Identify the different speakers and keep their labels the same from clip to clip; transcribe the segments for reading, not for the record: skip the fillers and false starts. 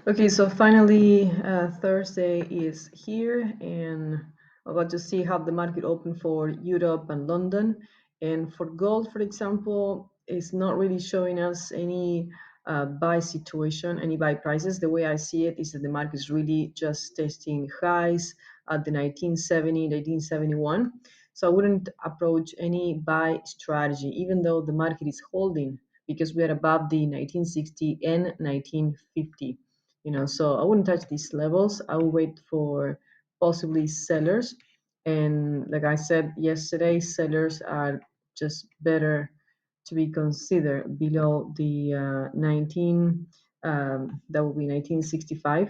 Speaker 1: Okay, so finally, Thursday is here, and I'm about to see how the market opened for Europe and London. And for gold, for example, it's not really showing us any buy situation, any buy prices. The way I see it is that the market is really just testing highs at the 1970, 1971. So I wouldn't approach any buy strategy, even though the market is holding because we are above the 1960 and 1950. So I wouldn't touch these levels. I will wait for possibly sellers. And like I said yesterday, sellers are just better to be considered below the 19, that will be 1965.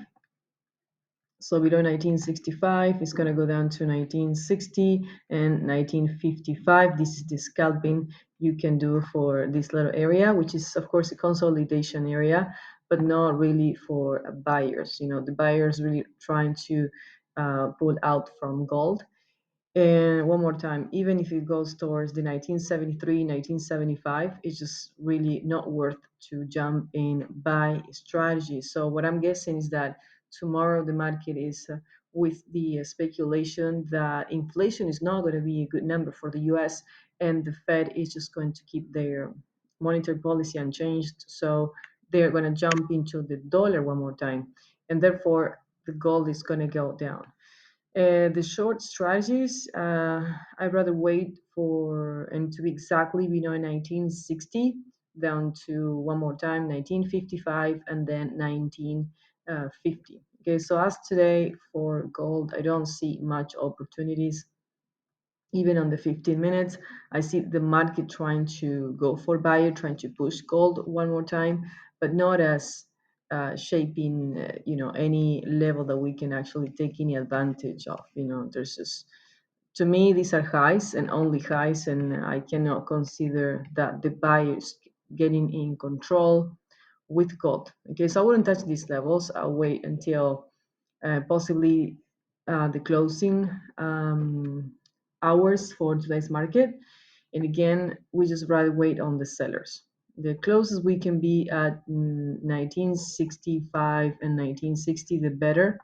Speaker 1: So below 1965, it's going to go down to 1960 and 1955. This is the scalping you can do for this little area, which is, of course, a consolidation area, but not really for buyers. The buyers really trying to pull out from gold. And one more time, even if it goes towards the 1973, 1975, it's just really not worth to jump in buy strategy. So what I'm guessing is that tomorrow the market is with the speculation that inflation is not going to be a good number for the US, and the Fed is just going to keep their monetary policy unchanged. So they're going to jump into the dollar one more time, and therefore the gold is going to go down. The short strategies, I'd rather wait for, and to be exactly, 1960 down to one more time, 1955, and then 1950. Okay, so as today for gold, I don't see much opportunities. Even on the 15 minutes, I see the market trying to go for buyer, trying to push gold one more time, but not as shaping, any level that we can actually take any advantage of. There's just, to me, these are highs and only highs, and I cannot consider that the buyers getting in control with gold. Okay, so I wouldn't touch these levels. I'll wait until possibly the closing hours for today's market. And again, we just rather wait on the sellers. The closest we can be at 1965 and 1960, the better.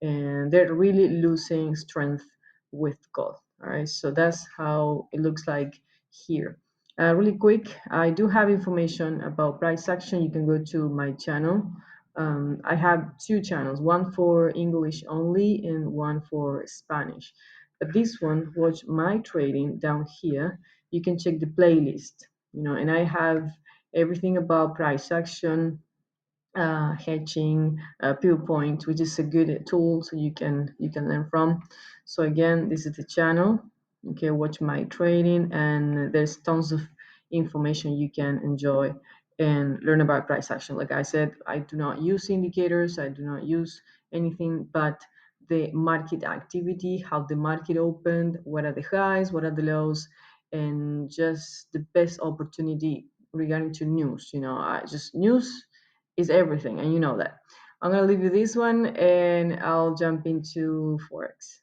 Speaker 1: And they're really losing strength with gold. All right, so that's how it looks like here. Really quick, I do have information about price action. You can go to my channel. I have two channels, one for English only and one for Spanish. But this one, watch my trading down here. You can check the playlist, and I have everything about price action, hedging, point, which is a good tool so you can learn from. So again, this is the channel. Okay, watch my trading, and there's tons of information you can enjoy and learn about price action. Like I said, I do not use indicators. I do not use anything but the market activity, how the market opened, what are the highs, what are the lows, and just the best opportunity regarding to news. I just news is everything, and you know that. I'm gonna leave you this one, and I'll jump into Forex.